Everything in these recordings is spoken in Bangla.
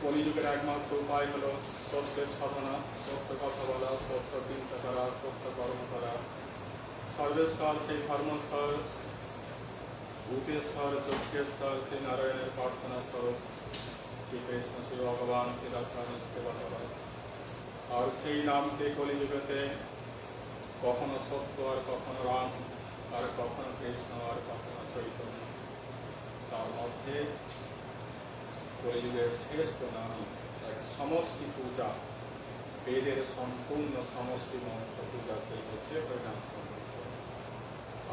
কলিযুগের একমাত্র উপায় হলো সত্যের সাধনা, সত্য কথা বলা, সত্য চিন্তা করা, সত্য কর্ম করা। সর্বেশ্বর সেই ধর্মস্বর, ভূতেশ্বর, যজ্ঞেশ্বর সেই নারায়ণের প্রার্থনা স্বরূপ শ্রীকৃষ্ণ শ্রী ভগবান শ্রী রাধারানীর সেবা করা। আর সেই নামকে কলিযুগেতে কখনো সত্য, আর কখনো রাম, আর কখনো কৃষ্ণ, আর কখনো চৈতন্য। তার মধ্যে কলিযুগের শ্রেষ্ঠ নাম এক সমষ্টি পূজা, বেদের সম্পূর্ণ সমষ্টি মন্ত্র পূজা, সেই হচ্ছে হরিনাম সংকীর্তন।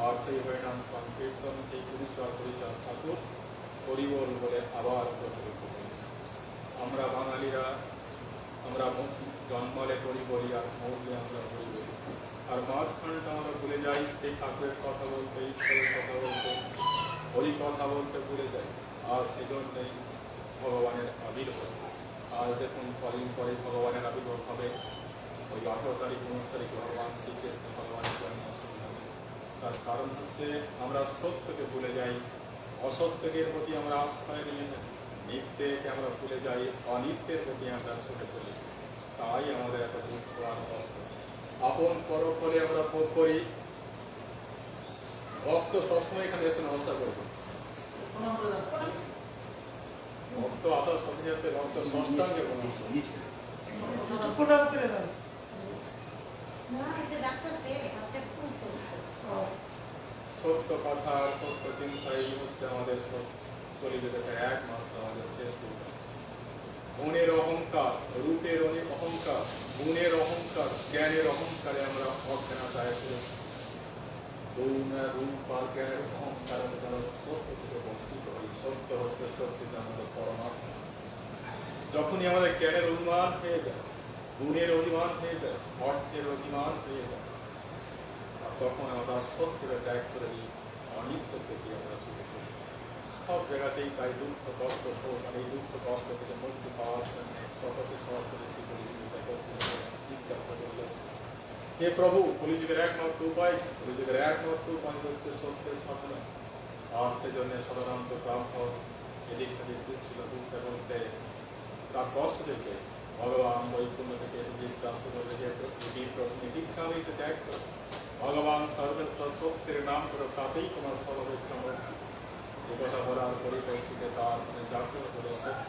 আর সেই হরিনাম সংকীর্তন এই গুরুচর পরিচয় ঠাকুর হরিবল বলে আবার প্রচলিত করি। আমরা বাঙালিরা আমরা জন্মালে হরি বলি, আর মরলে আমরা হরি বলি, আর মাঝখানটা আমরা ভুলে যাই সেই ঠাকুরের কথা বলতে, ঈশ্বরের কথা বলতে, হরি কথা বলতে ভুলে যাই। আর সেজন্যই ভগবানের আবির্ভাব। আজ দেখুন কদিন পরে ভগবানের আবির্ভাব হবে, ওই 18 তারিখ 19 তারিখে ভগবান শ্রীকৃষ্ণ ভগবানের জন্মাষ্টমী হবে। তার কারণ হচ্ছে আমরা সত্যকে ভুলে যাই, অসত্যকের প্রতি আমরা আশ্রয় নিয়ে থাকি, নিত্যকে আমরা ভুলে যাই, অনিত্যের প্রতি আমরা ছুটে চলি। তাই আমাদের এত দুঃখ আর কষ্ট। আপন পর করে আমরা ভোগ করি। ভক্ত সবসময় এখানে এসে নমস্কার করবে, ভক্ত আসার সাথে সাথে ভক্ত ষষ্ঠাঙ্গে সত্য কথা, সত্য চিন্তা, এই হচ্ছে আমাদের কলিযুগের একমাত্র আমাদের শ্রেষ্ঠ। মনের অহংকার, রূপের অহংকার, গুণের অহংকার, জ্ঞানের অহংকারে আমরা অজ্ঞানতায় করেছি। গুণ আর রূপ আর জ্ঞানের অহংকার দ্বারা সত্য থেকে বঞ্চিত হই। সত্য হচ্ছে সচ্চিদানন্দ পরমাত্মা। যখনই আমাদের জ্ঞানের অভিমান হয়ে যায়, গুণের অভিমান হয়ে যায়, অর্থের অভিমান হয়ে যায়, তখন আমরা সত্যকে ত্যাগ করে দিই, অনিত্য থেকে আমরা ছুটে চলি। সব জায়গাতেই তাই দুঃখ কষ্ট হোক, আর এই দুঃখ কষ্ট থেকে মুক্তি পাওয়ার জন্য সহসে সহসে বেশি জিজ্ঞাসা করলেন, হে প্রভু, কলিযুগের একমাত্র উপায়, কলিযুগের একমাত্র উপায় হচ্ছে সত্যের সাধনা। আর সেজন্য সাধারণত ব্রাহ্মণ এদিক সেদিক দিচ্ছিল, দুঃখে বলতে তার কষ্ট দেখে ভগবান বৈকুণ্ঠ থেকে এসে জিজ্ঞাসা করলে, যে প্রভু দীক্ষা হইতে ত্যাগ করো, ভগবান সর্বেশ্বর সত্যের নাম করো, তাতেই তোমার সর্ববিক্রম। এ কথা বলার পরিপ্রেক্ষিতে তার মনে জাগ্রত হলো সত্য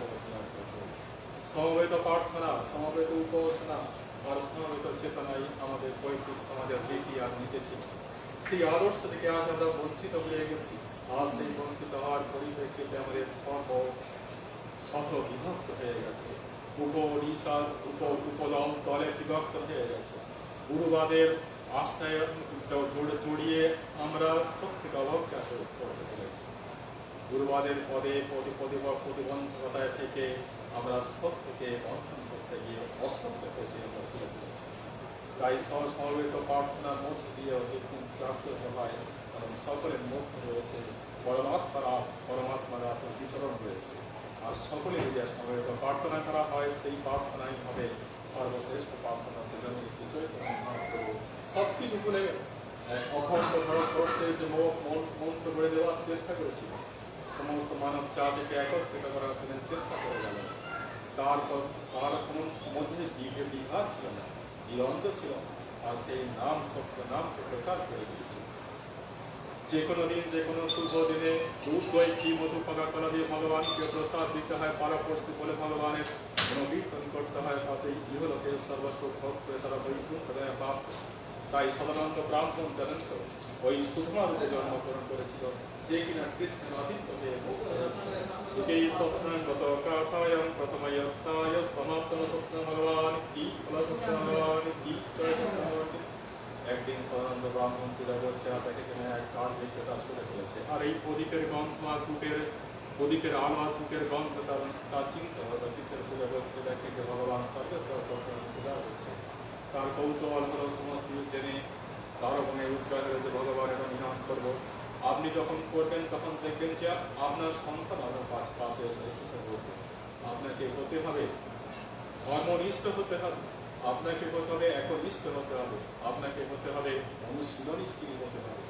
সমবেত প্রার্থনা, সমবেত উপাসনা আর সমবেত চেতনাই আমাদের পৈতৃক সমাজের রীতি আর নীতি ছিল। সেই আদর্শ থেকে আজ আমরা বঞ্চিত হয়ে গেছি। আজ সেই বঞ্চিত হওয়ার পরিপ্রেক্ষিতে আমাদের ধর্ম শত বিভক্ত হয়ে গেছে, উপদল দলে বিভক্ত হয়ে গেছে। গুরুবাদের আশ্রয় জড়িয়ে আমরা সত্যকে অবজ্ঞা করতে পেরেছি। গুরুবাদের পদে প্রতিবন্ধকতায় থেকে আমরা সত্যকে বন্ধন করতে গিয়ে অসত্যকে তুলে ফেলেছি। তাই সমবেত প্রার্থনার মধ্য দিয়ে দেখুন জাগ্রত হয়, কারণ সকলের মধ্যে রয়েছে পরমাত্মার আসল বিচরণ রয়েছে। আর সকলে যদি সমবেত প্রার্থনা করা হয়, সেই প্রার্থনাই হবে সর্বশ্রেষ্ঠ প্রার্থনা। সেজন্য সবকিছু ভুলে অখণ্ড ভারতবর্ষের যে মন্ত্র করে দেওয়ার চেষ্টা করেছিল, সমস্ত মানব জাতিকে একত্রিত করার তিনি চেষ্টা করে গেলেন। তার কোনো মধ্যে বিভাগ ছিল না, দ্বন্দ্ব ছিল না, আর সেই নাম সত্য নামকে প্রচার করে দিয়েছিল। যে কোনো দিন, যে কোনো শুভ দিনে দুধ দই ঘি মধু পাকা কলা দিয়ে ভগবানকে প্রসাদ দিতে হয়, পারাপর্শী বলে ভগবানের গুণকীর্তন করতে হয়, তাতে ইহলোকের সর্বস্ব ভোগ করে তারা বৈকুণ্ঠ প্রাপ্ত। তাই সাধারণত ব্রাহ্মণ জানেন তো ওই সুধমারূপে জন্মগ্রহণ করেছিল, যে কিনা কৃষ্ণের আদিত্য হয়ে মুক্ত হয়েছিল। এই স্বপ্নাঙ্গত কাথায়ং প্রথময়ত্তায় সমাপ্তম স্বপ্ন ভগবান কি ফলস্বপ্ন ভগবান কি জয় স্বপ্ন ভগবান। একদিন সাধারণত ব্রাহ্মণ পূজা করছে, আর তাকে এক কাঠ বিক্রেতা ছুটে ফেলেছে। আর এই প্রদীপের গন্ধ আর প্রদীপের আলো আর ধূপের গন্ধ তার চিন্তা হলো কিসের পূজা করছে, দেখে যে ভগবান সর্বেশ্বর সত্যনারায়ণ পূজা করছে। তার কৌতূহল হলো সমস্ত জেনে তারও মনে উদ্গার যে ভগবানের আমি নাম করবো। আপনি যখন করবেন তখন দেখবেন যে আপনার সন্তান আপনার পাশে এসে বলবে। আপনাকে হতে হবে ধর্মনিষ্ঠ হতে হবে, আপনাকে হতে হবে একনিষ্ঠ হতে হবে, আপনাকে হতে হবে অনুশীলনশীল হতে হবে।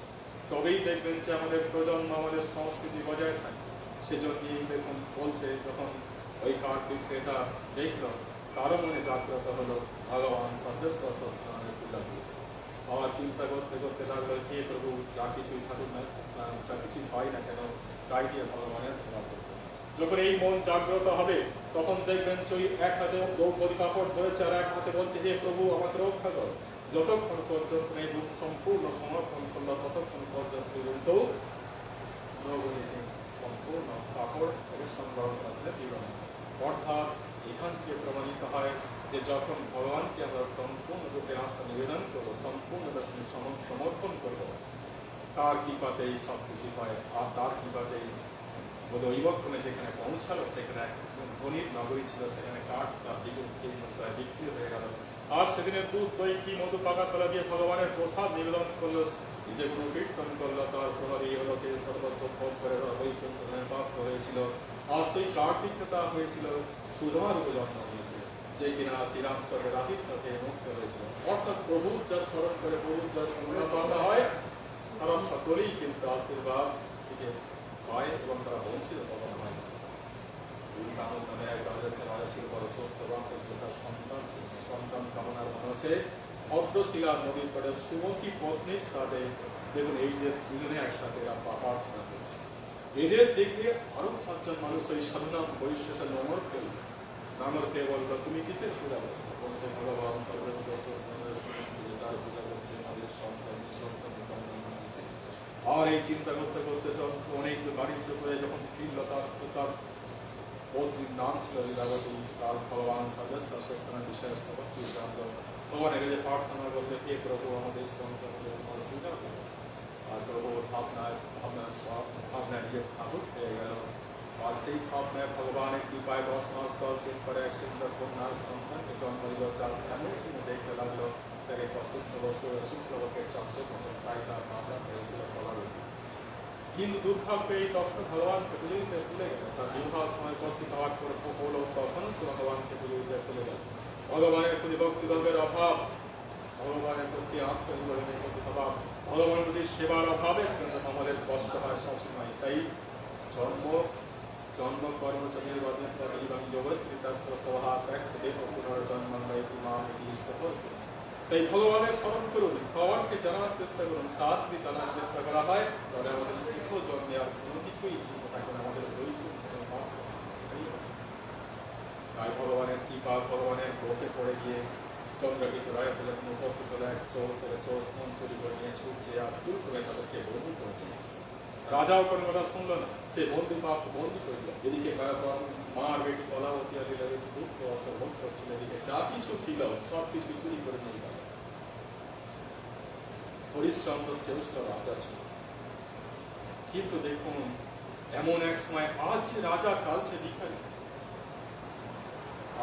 তবেই দেখবেন যে আমাদের প্রজন্ম, আমাদের সংস্কৃতি বজায় থাকে। সেজন্য দেখুন বলছে, যখন ওই কাঠ বিক্রেতা দেখল, তারও মনে জাগ্রত হলো ভগবান সদস্য সত্যানের পূজা করবে। আবার চিন্তা করতে করতে লাগলো, হে প্রভু, যা কিছুই থাকুক না, যা কিছুই হয় না কেন, তাই দিয়ে ভগবানের সেবা করবে। যখন এই মন জাগ্রত হবে, তখন দেখবেন সেই এক হাতে দ্রৌপদী কাপড় ধরেছে আর এক হাতে বলছে, হে প্রভু, আমাকে রক্ষা করো। যতক্ষণ পর্যন্ত এই রূপ সম্পূর্ণ সমর্পণ করলো, ততক্ষণ পর্যন্ত কিন্তু দ্রৌপদীকে সম্পূর্ণ কাপড় সংগ্রহ করতে দিল না। অর্থাৎ এখান থেকে প্রমাণিত হয় যে যখন ভগবানকে আমরা সম্পূর্ণরূপে আত্মনিবেদন করবো, সম্পূর্ণতার সঙ্গে সমর্পণ করবো, তার কৃপাতেই সব কিছু হয়। আর তার কৃপাতেই বোধৈবক্ষণে যেখানে পৌঁছালো, সেখানে এক ধনীর নগরী ছিল, সেখানে কাঠ বিক্রি হয়ে গেল। আর সেদিনের দুধ, দই, ঘি, মধু, পাকা কলা দিয়ে ভগবানের প্রসাদ নিবেদন করলো, যে গুরু কীর্তন করলো, তার প্রভাবে লোকে সর্বস্ব ভোগ করে বৈকুণ্ঠে প্রাপ্ত হয়েছিল। আর সেই কাঠ বিক্রেতা হয়েছিল সুধমা রূপে জন্ম নিয়েছিল, যে কিনা শ্রীরামচন্দ্রের আতিথ্য থেকে মুক্ত হয়েছিল। অর্থাৎ প্রভুর যা স্মরণ করে, প্রভুর যা অনুপ্রেরণা হয়, তারা সকলেই কিন্তু আশীর্বাদ থেকে পায় এবং তারা বঞ্চিত কখনো হয় না। কামল নামে এক রাজা ছিল, বড় সত্যবান তার সন্তান ছিল। সন্তান কামনার মানুষে ভদ্রশিলা নদীর পরে সুমতি পত্নীর সাথে দেখুন এই যে দুজনে একসাথে প্রার্থনা করছে। এদের দেখে আরো 5 জন মানুষ ওই সাধনা বৈশ্বাসে নমর খেয়ে বললো, তুমি কিসের পূজা করছো? বলছে ভগবান সর্বস্ব তার পূজা করছে, আমাদের সন্তান সন্তান। আর এই চিন্তা করতে করতে অনেক বাণিজ্য করে যখন ফিরল, তার পত্নীর নাম ছিল লীলাবতী। তার ভগবান সর্বস্ব সত্যানের বিষয়ে সমস্ত জানলো। ভগবানের কাছে প্রার্থনা করতে, হে প্রভু, আমাদের সন্তানদের পূজা করো। আর প্রভুর ভাবনা নিজের ঠাকুর পেয়ে গেল। আর সেই ভাবনায় ভগবানের কৃপায় 10 মাস 10 দিন পরে এক সুন্দর কন্যার সন্তানকে জন্ম দিল। যার এমন সময় দেখতে লাগলো, তাকে শুক্লবকের চক্র প্রায় তার মামলা হয়েছিল কলাবতী। কিন্তু দুর্ভাগ্য এই তখন ভগবানকে পুজো দিতে ভুলে গেল। তার বিবাহ সময় উপস্থিত হওয়ার পর হলো, তখনও সে ভগবানকে পুজো দিতে ভুলে গেল। ভগবানের প্রতি ভক্তিভাবের অভাব, ভগবানের প্রতি আত্মনিবেদনের প্রতি অভাব, ভগবানের প্রতি সেবার অভাবের জন্য আমাদের কষ্ট হয় সবসময়। তাই জন্ম কর্মচারীর এবং জগৎ তাই ভগবানের স্মরণ করুন, ভগবানকে জানার চেষ্টা করুন। তার যদি জানার চেষ্টা করা হয়, তাহলে আমাদের দীর্ঘ জন্মে আর কোনো কিছুই ছিল থাকে না, আমাদের তাই ভগবানের কৃপা, ভগবানের বসে পড়ে গিয়ে চন্দ্রকেতু রায় যখন উপস্থিত হলো, এক চোর করে চোর মন চুরি করে নিয়ে ছুটছে আর চুর করে তাদেরকে বন্ধু করে দিল। রাজাও কোনো কথা শুনলো না, সে বন্ধু বন্দী করল। এদিকে মার বেটি কলাবতী আর লীলাবতী দুঃখ ভোগ করছিল, এদিকে যা কিছু ছিল সব কিছু চুরি করে নিয়ে গেল। হরিশ্চন্দ্র শ্রেষ্ঠ রাজা ছিল, কিন্তু দেখুন এমন এক সময়, আজ যে রাজা কাল সে ভিখারি।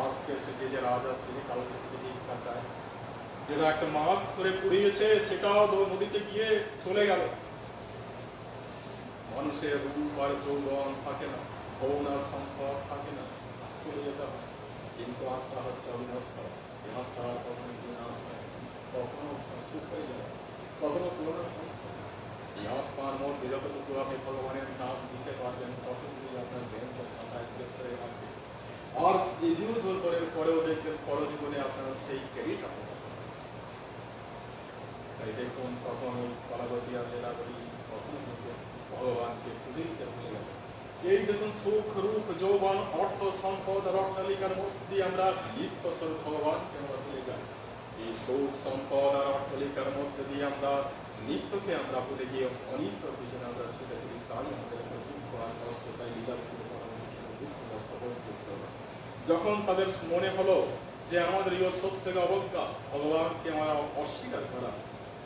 আজকে সে যে রাজা থেকে কালকে সে ভিক্ষা চায়। যেটা একটা মাছ ধরে পুড়িয়েছে, সেটাও নদীতে গিয়ে চলে গেল। মানুষের রূপ আর যৌবন থাকে না, ভৌন আর সম্পদ থাকে না, চলে যেতে হয়। কিন্তু আত্মা হচ্ছে অবিনশ্বর। আত্মা কখনো বিনাশ হয়, কখনো সুখ হয়ে যায়, কখনো পুরনো সম্পদ। এই আত্মার মধ্যে যতটুকু আপনি ভগবানের নাম দিতে পারবেন, ততটুকুই আপনার ব্যাংক খাতায় ক্ষেত্রে রাখবে। আর দীর্ঘ পরেও দেখবেন পরজীবনে আপনার সেই ক্রেডিট আপনার। তাই দেখুন তখন ওই কলাবতী আর লীলাবতী কখনো ভগবানকে পুজো দিতে ভুলে গেল। এই দেখুন সুখ, রূপ, যৌবন, অর্থ, সম্পদ আর অট্টালিকার মধ্যে দিয়ে আমরা লিপ্ত স্বরূপ ভগবানকে আমরা ভুলে যাই। এই সুখ, সম্পদ আর অট্টালিকার মধ্যে দিয়ে আমরা নিত্যকে আমরা ভুলে গিয়ে অনিত্য পিছনে আমরা ছুটেছি। তাই আমাদের দুঃখ আর কষ্ট, তাই লীলাবতীর দুঃখ কষ্ট করতে হবে। যখন তাদের মনে হলো যে আমাদের এই সত্যকে অবজ্ঞা, ভগবানকে আমরা অস্বীকার করা,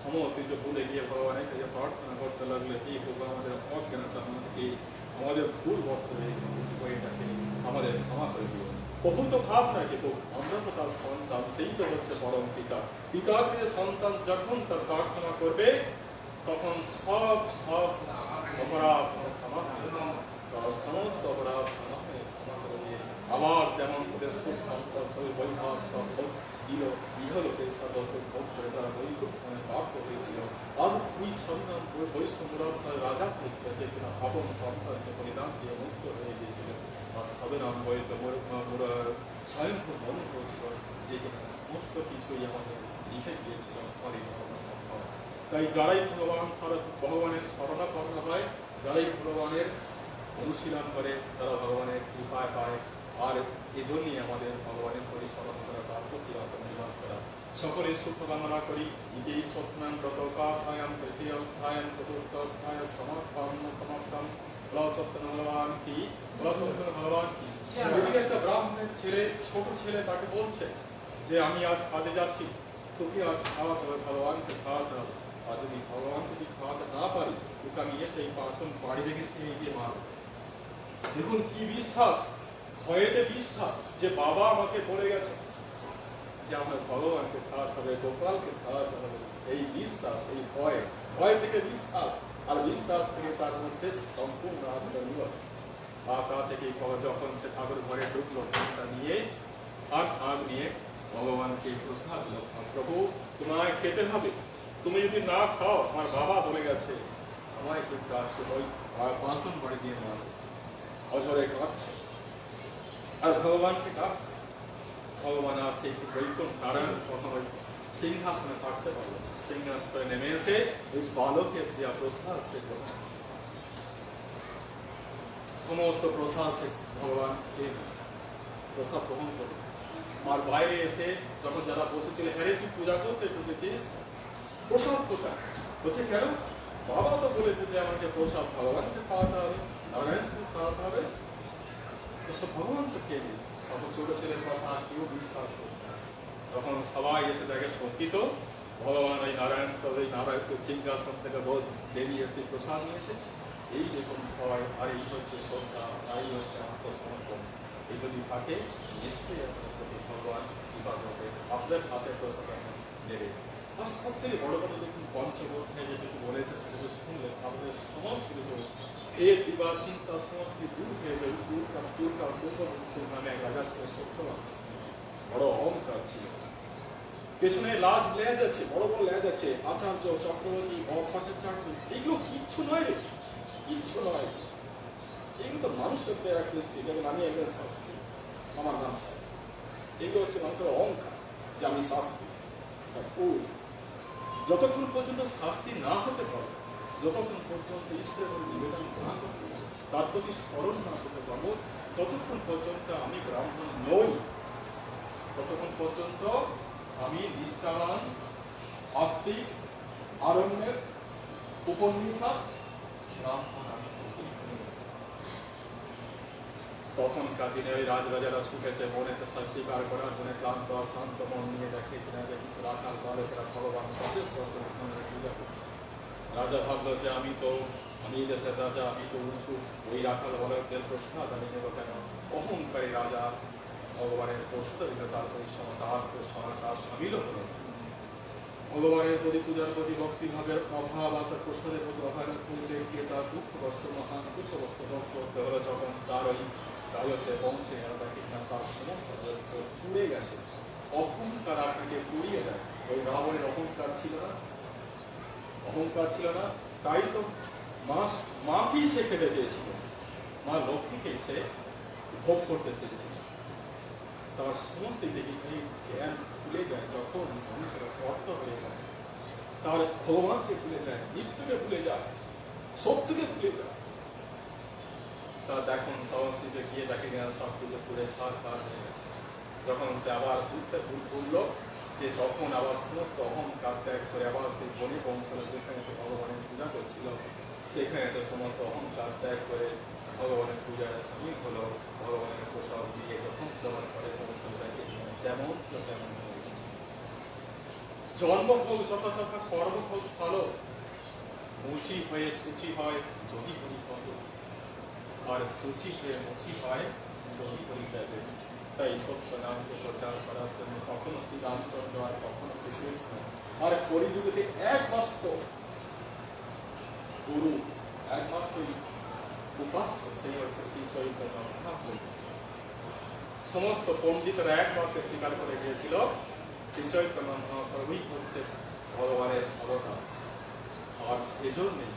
সমস্ত কিছু ভুলে গিয়ে ভগবানের কাছে প্রার্থনা করতে লাগলে, এই হোক আমাদের অজ্ঞানতা, আমাদের ভুল বস্ত্র এটাকে আমাদের ক্ষমা করে দিও। বহুত ভাবনা কিন্তু আমরা তো তার সন্তান, সেই তো হচ্ছে পরম পিতা। পিতাকে সন্তান যখন তার প্রার্থনা করবে, তখন সব অপরাধ ক্ষমা করে, সমস্ত অপরাধ ক্ষমা করে দিয়ে আবার যেমন ওদের সুখ সম্পদ বৈভব সব দিল, ইহলোকে সর্বস্ব ভোগ করে তারা বৈকুণ্ঠ প্রাপ্ত হয়েছিল। আর ওই সন্তান বৈষ্ণবরা রাজা হয়েছিল, যে কিনা আপন সন্তানকে বলিদান দিয়ে মুক্ত হয়ে গিয়েছিল। আর সবেরাম বইতে মোরা স্বয়ংভূ মনে করেছিল, যে কিনা সমস্ত কিছুই আমাদের লিখে গিয়েছিল আমাদের ধর্ম সম্ভব। তাই যারাই ভগবানের শরণাপন্ন হয়, যারাই ভগবানের অনুশীলন করে, তারা ভগবানের কৃপায় পায়। আর এজন্যই আমাদের ভগবানের প্রতি স্মরণ করা, তার প্রতি নিবাস করা। সকলের সুখ কামনা করি। ইতি সত্যনাম ব্রতকাধ্যায়াম তৃতীয় অধ্যায়াম চতুর্থ অধ্যায় সমাপ্তম। সত্যন ভগবান কি, সত্যন ভগবান কি। এদিকে একটা ব্রাহ্মণের ছেলে, ছোট ছেলে, তাকে বলছে যে আমি আজ কাজে যাচ্ছি, তোকে আজ খাওয়াতে হবে, ভগবানকে খাওয়াতে হবে। আর যদি ভগবানকে যদি খাওয়াতে না পারিস, তোকে আমি এসে এই পাঁচন বাড়ি রেখে খেয়ে গিয়ে মারব। দেখুন কি বিশ্বাস, ভয়েতে বিশ্বাস, যে বাবা আমাকে বলে গেছে যে আমার ভগবানকে খাওয়াতে হবে, গোপালকে খাওয়াতে হবে। এই বিশ্বাস, এই ভয়, ভয় থেকে বিশ্বাস, আর বিশ্বাস থেকে তার মধ্যে সম্পূর্ণ আত্মনিবাস। আর তা থেকে যখন সে ঠাকুর ঘরে ঢুকলো, তা নিয়ে আর শাক নিয়ে ভগবানকে প্রসাদ দিল। প্রভু, তোমায় খেতে হবে, তুমি যদি না খাও, আমার বাবা বলে গেছে আমায় কিন্তু আজকে ওই পাঁচন বাড়ি দিয়ে মারবে। অঝরে কাঁদছে আর ভগবানকে ডাকছে। ভগবান আসছে একটু বৈকুণ্ঠ নারায়ণ প্রথম ওই সিংহাসনে থাকতে পারলো। সিংহাসনে নেমে এসে ওই বালকের দেওয়া প্রসাদ সে গ্রহণ, সমস্ত প্রসাদ সে ভগবান প্রসাদ গ্রহণ করে। আর বাইরে এসে যখন যারা বসেছিল, হ্যাঁ তুই পূজা করতে ঢুকেছিস, প্রসাদ কোথায়? বলছে কেন? বাবা তো বলেছে যে আমাকে প্রসাদ ভগবানকে খাওয়াতে হবে, নারায়ণকে খাওয়াতে হবে। তো সব ভগবান তো খেয়ে দিই। সব ছোট ছেলের কথা কেউ বিশ্বাস করছে না। তখন সবাই এসে দেখে সত্যি তো ভগবান ওই নারায়ণ, ওই নারায়ণ সিংহাসন থেকে বোধ বেরিয়ে এসে প্রসাদ নিয়েছে। এই দেখুন ভয়, আর এই হচ্ছে শ্রদ্ধা, এই হচ্ছে আত্মসমর্পণ। এই যদি থাকে নিশ্চয়ই আপনার প্রতি ভগবান কৃপা করবে, আপনার হাতে প্রসাদ নেবে। আর সব থেকে বড় কথা দেখুন, পঞ্চবোধে যেটুকু বলেছে সেটুকু শুনলে আমাদের সমস্ত কিছু এই বিবাদ চিন্তা সমস্ত দূর হয়ে যাবে। নামে এক রাজা ছিল, সত্যবান বড় অহংকার ছিল। পেছনে লাজ লেজ আছে, বড় বড় লেজ আছে, আচার্য, চক্রবর্তী, ভট্টাচার্য, এগুলো কিচ্ছু নয় রে, কিচ্ছু নয়। এগুলো তো মানুষের দেওয়া সৃষ্টি, যেমন আমি একজন শাস্ত্রী, আমার নাম শাস্ত্রী। এগুলো হচ্ছে মানুষের অহংকার যে আমি শাস্ত্রী। যতক্ষণ পর্যন্ত শাস্তি না হতে পারবে, যতক্ষণ পর্যন্ত ঈশ্বরের নিবেদন না করতে পারবো, তার প্রতি স্মরণ না করতে পারবো, ততক্ষণ পর্যন্ত আমি ব্রাহ্মণ নই। ততক্ষণ পর্যন্ত আমি নিষ্ঠাবান, আত্মিক, আরণ্যের, উপনিষদ ব্রাহ্মণ আমি। তখনকার দিনে ওই রাজরাজারা ছুটেছে বনেতে স্বীকার করার জন্য, ক্লান্ত শান্ত মন নিয়ে দেখে কিনা যে কিছু রাখাল বালকেরা ভগবান পূজা করছে। রাজা ভাবলো যে আমি এই দেশের রাজা, আমি তো উঁচু, ওই রাখাল বালকদের প্রসাদ আমি নেব কেন? অহংকারী রাজা ভগবানের প্রসাদ দিল, তারপরে তার সামিল হলো। ভগবানের প্রতি পূজার প্রতি ভক্তিভাবের অভাব, আর তার প্রসাদের প্রতি অভাবের পূজা গিয়ে তার দুঃখগ্রস্ত, মহান দুঃখগ্রস্ত ভোগ করতে হলো। যখন তার ওই রাজত্বে পৌঁছে গেল, দেখি না তার সমস্ত পুড়ে গেছে। অহংকার আপনাকে পুড়িয়ে দেয়। ওই রাবণের অহংকার ছিল না, অহংকার ছিল না, তাই তো মাকেই সে খেতে চেয়েছিল, মা লক্ষ্মীকে সে ভোগ করতে চেয়েছিল। তার সমস্ত দেখি এই জ্ঞান ভুলে যায় যখন মানুষের অর্থ হয়ে যায়, তার ভগবানকে ভুলে যায়, মৃত্যুকে ভুলে যায়, সত্যকে ভুলে যায়। তা দেখুন সমস্তিতে গিয়ে দেখে গেল সব কিছু পুড়ে ছাড় হয়ে গেছে। যখন সে আবার বুঝতে ভুললো, যে তখন আবার সমস্ত অহংকার ত্যাগ করে আবার সেই বনে পৌঁছালো, যেখানে তো ভগবানের পূজা করছিল, সেখানে তো সমস্ত অহংকার ত্যাগ করে ভগবানের পূজায় সামিল হলো। ভগবানের প্রসাদ দিয়ে যখন সবার ঘরে পৌঁছালো, দেখে যেমন ছিল তেমন হয়ে গেছে। জন্মভোগ যথাযথা কর্মভোগ ফলো, মুচি হয়ে সূচি হয় যদি করি কত, আর সূচি হয়ে মুচি হয় যদি করি যাবে। তাই সত্য নামকে প্রচার করার জন্য কখনো শ্রী রামচন্দ্র, আর কখনো শ্রীকৃষ্ণ, আর কলিযুগেতে একমাত্র গুরু, একমাত্র উপাস্য, সেই হচ্ছে শ্রী চৈতন্য মহাপ্রভু। সমস্ত পণ্ডিতরা একমাত্র স্বীকার করে গিয়েছিল শ্রী চৈতন্য মহাপ্রভুই হচ্ছে ভগবানের অবতার। আর সেজন্যই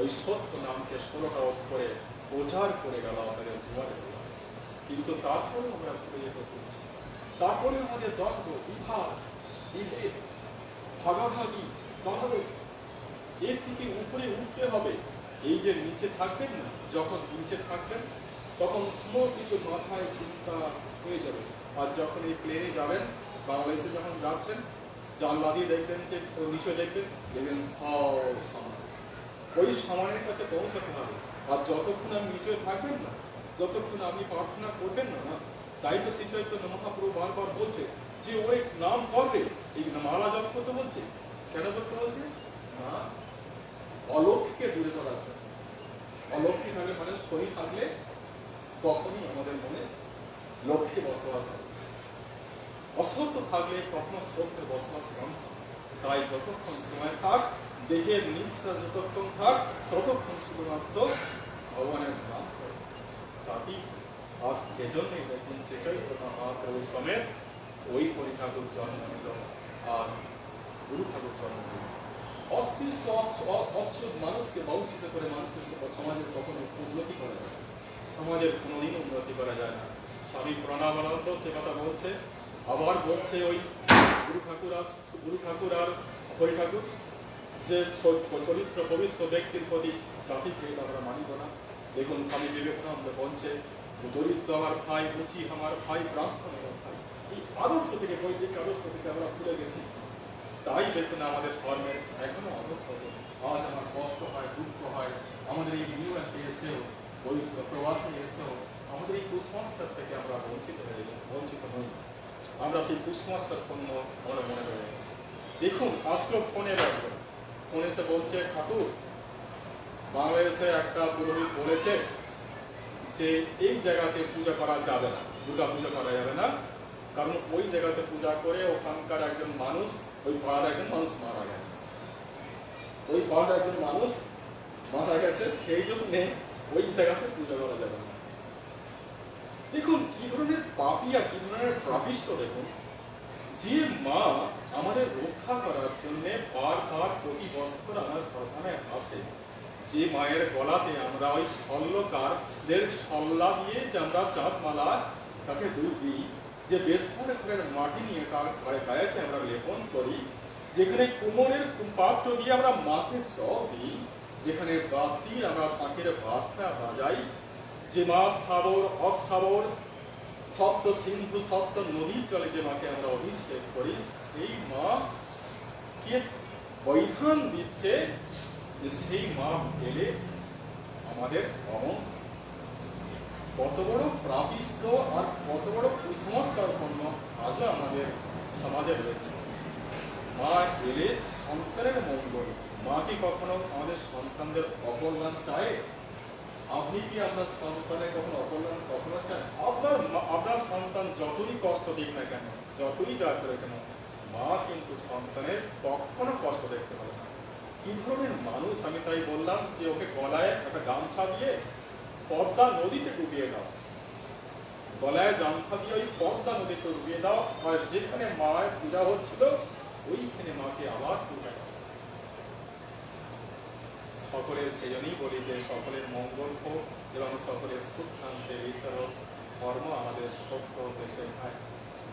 ওই সত্য নামকে 16টা অক্ষরে প্রচার করে গেল আমাদের দুয়ারে। কিন্তু তারপরে আমরা ঘুরে যেতে চলছি, তারপরে আমাদের দ্বন্দ্ব, বিভাগ, বিভেদ, ভাগাভাগি, তখন এর থেকে উপরে উঠতে হবে। এই যে নিচে থাকবেন না, যখন নিচে থাকবেন তখন সমস্ত কিছু মাথায় চিন্তা হয়ে যাবে। আর যখন এই প্লেনে যাবেন, বাংলাদেশে যখন যাচ্ছেন, জানলা দিয়ে দেখবেন যে নিচে দেখবেন সমান, ওই সমানের কাছে পৌঁছাতে হবে। আর যতক্ষণ আপনি নিচে থাকবেন না, যতক্ষণ আপনি প্রার্থনা করবেন না, তাই তো শ্রী চৈতন্য মহাপ্রভু বারবার বলছে যে ওই নাম করবে, এই মালা জপ করতে বলছে। কেন করতে বলছে? না, অলৌকিককে দূরে করার জন্য। অলৌকিক হলে মানে শরীর থাকলে কখনই আমাদের মনে লক্ষ্যে বসবাস হবে, অসত্য থাকলে কখনো সত্যের বসবাস কম। তাই যতক্ষণ সময় থাক, দেহের নিঃশ্বাস যতক্ষণ থাক, ততক্ষণ শুধুমাত্র ভগবানের নাম করে। তাতেই আজ সেজন্যই দেখুন শ্রী চৈতন্য মহাপ্রভু সমেত ওই হরি ঠাকুর জন্ম নিল আর গুরু ঠাকুর জন্ম নিল। অস্পৃশ্য অচ্ছুত মানুষকে বঞ্চিত করে মানুষের সমাজের কখনো উন্নতি করা যায় না, সমাজের কোনোদিন উন্নতি করা যায় না। স্বামী প্রণামানন্দ সে কথা বলছে, আবার বলছে ওই গুরু ঠাকুর আর হরি ঠাকুর যে চরিত্র পবিত্র ব্যক্তির প্রতি জাতিকে আমরা মানিব না। দেখুন স্বামী বিবেকানন্দ বলছে, দরিদ্র আমার ভাই, রুচি আমার ভাই, ব্রাহ্মণ আমার ভাই। এই আদর্শ থেকে, বৈদিক আদর্শ থেকে আমরা ভুলে গেছি। তাই দেখুন আমাদের ধর্মের এখনো অনর্থক। আজ আমার কষ্ট হয়, দুঃখ হয়, আমাদের এই ইউনিভার্সিটি এসেও, ওই প্রবাসে এসেও আমাদের এই কুসংস্কার থেকে আমরা বঞ্চিত হই। আমরা সেই কুসংস্কার আমরা মনে হয়ে গেছি। দেখুন আজকেও ফোনে রাখবেন, ফোনে এসে বলছে, ঠাকুর বাংলাদেশে একটা পুরোহিত বলেছে যে এই জায়গাতে পূজা করা যাবে না, দুর্গা পূজা করা যাবে না, কারণ ওই জায়গাতে পূজা করে ওখানকার একজন মানুষ, ওই পাড়ার একজন মানুষ মারা গেছে, ওই পাড়ার একজন মানুষ মারা গেছে, সেই জন্য ওই জায়গাতে পূজা করা যাবে না। দেখুন কি ধরনের পাপী আর কি ধরনের পাপিষ্ট। দেখুন যে মা আমাদের রক্ষা করার জন্য বারবার প্রতি বছর আমার ঘরখানে আসে, যে মায়ের গলাতে আমরা ওই শল্যকারদের শল্লা দিয়ে যে আমরা চাঁদ মালা তাকে দুধ দিই, যে বেশার ঘরের মাটি নিয়ে তার ঘরে গায়েতে আমরা লেপন করি, যেখানে কোমরের পাত্র দিয়ে আমরা মাকে জল দিই, যেখানে বাতি আমরা পাখির বাসটা বাজাই, যে মা স্থাবর অস্থাবর সপ্ত সিন্ধু সপ্ত নদীর জলে যে মাকে আমরা অভিষেক করি, সেই মা কে বৈধান দিচ্ছে যে সেই মা এলে আমাদের অমন। কত বড় প্রাপিষ্ট আর কত বড় কুসংস্কারপূর্ণ আজও আমাদের সমাজে রয়েছে। মা এলে সন্তানের মঙ্গল। মা কি কখনো আমাদের সন্তানদের অকল্যাণ চায়? আপনি কি আপনার সন্তানের কখনো অকল্যাণ কখনো চান? আপনার সন্তান যতই কষ্ট দিক না কেন, যতই যা করে কেন, মা কিন্তু সন্তানের কখনো কষ্ট দেখতে পারে না। কি ধরনের মানুষ! আমি তাই বললাম যে ওকে গলায় একটা গামছা দিয়ে পদ্মা নদীতে ডুবিয়ে দাও, গলায় গামছা দিয়ে ওই পদ্মা নদীতে ডুবিয়ে দাও, আর যেখানে মায়ের পূজা হচ্ছিল ওইখানে মাকে আবার পূজা দাও। সকলের সেই জন্যই বলি যে সকলের মঙ্গল হোক এবং সকলের সুখ শান্তি বিচার হোক। ধর্ম আমাদের সত্য হতে শেখায়,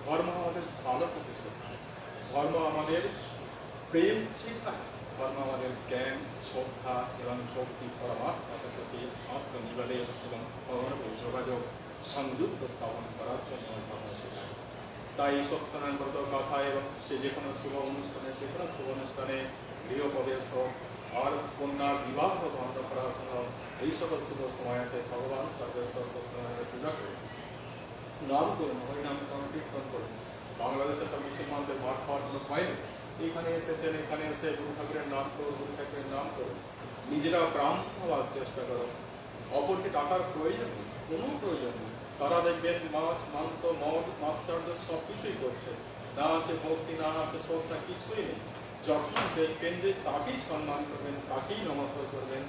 ধর্ম আমাদের ভালো হতে শেখায়, ধর্ম আমাদের প্রেম শেখায়, ধর্ম আমাদের জ্ঞান, শ্রদ্ধা এবং ভক্তি, পরমাত্মার প্রতি আত্মনিবেদন এবং যোগাযোগ সংযুক্ত স্থাপন করার জন্য ধর্ম শেখায়। তাই সত্যনারায়ণ ব্রত কথা এবং সে যে কোনো শুভ অনুষ্ঠানে, যে কোনো শুভ অনুষ্ঠানে গৃহপ্রবেশ হোক আর কন্যার বিবাহ বন্ধ করা সহ এই সকল শুভ সময়তে ভগবান সর্বেশ্বর সত্যনারায়ণের পূজা করুন, নাম করুন, হরিনাম সংকীর্তন করুন। বাংলাদেশে তো মুসলমানদের মাঠ খাওয়ার কোনো ভয় নেই। এখানে এসেছেন, এখানে এসে গুরু ঠাকুরের নাম করুন, গুরু ঠাকুরের নাম করুন, নিজেরা প্রাণ হওয়ার চেষ্টা করো। অপরকে টাকার প্রয়োজন নেই, কোনো প্রয়োজন নেই। তারা দেখবেন মাছ, মাংস, মদ, মাছচার্য সব কিছুই করছে, না আছে ভক্তি, না আছে শ্রদ্ধা, কিছুই নেই। যখন দেখবেন যে তাকেই সম্মান করবেন, তাকেই নমস্কার করবেন,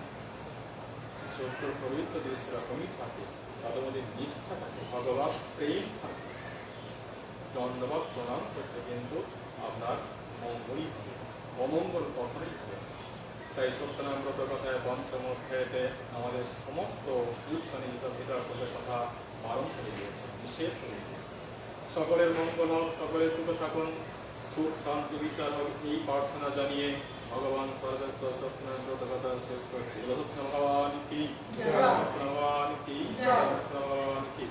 চোদ্দ পবিত্র দেশ এরকমই থাকে, তাদের মধ্যে নিষ্ঠা থাকে, ভগবান প্রেম থাকে। দণ্ডবত প্রণাম করতে কিন্তু আপনার মঙ্গলই হবে, অমঙ্গল কখনোই হবে না। তাই সত্যনারায়ণ ব্রত কথায় পঞ্চম অধ্যায়তে আমাদের সমস্ত উচ্চ নিহিত ভেদার্থের কথা বারণ করে দিয়েছে, নিষেধ করে দিয়েছে। সকলের মঙ্গল হোক, সকলের সুখ থাকুন, সুখ শান্তি বিচার হোক, এই প্রার্থনা জানিয়ে ভগবান পরমেশ্বর সত্যনারায়ণ ব্রত কথা শেষ করছি। সত্য ভগবান কি, সত্য ভগবান কি, সত্য ভগবান কি।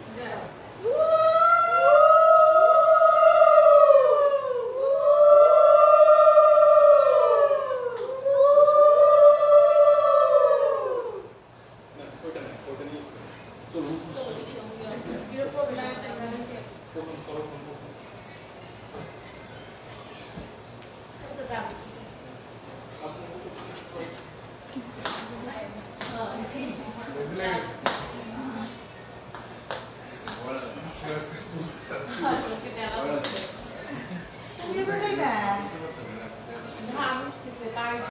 Hindi mo na. Nahamit kasi tayo.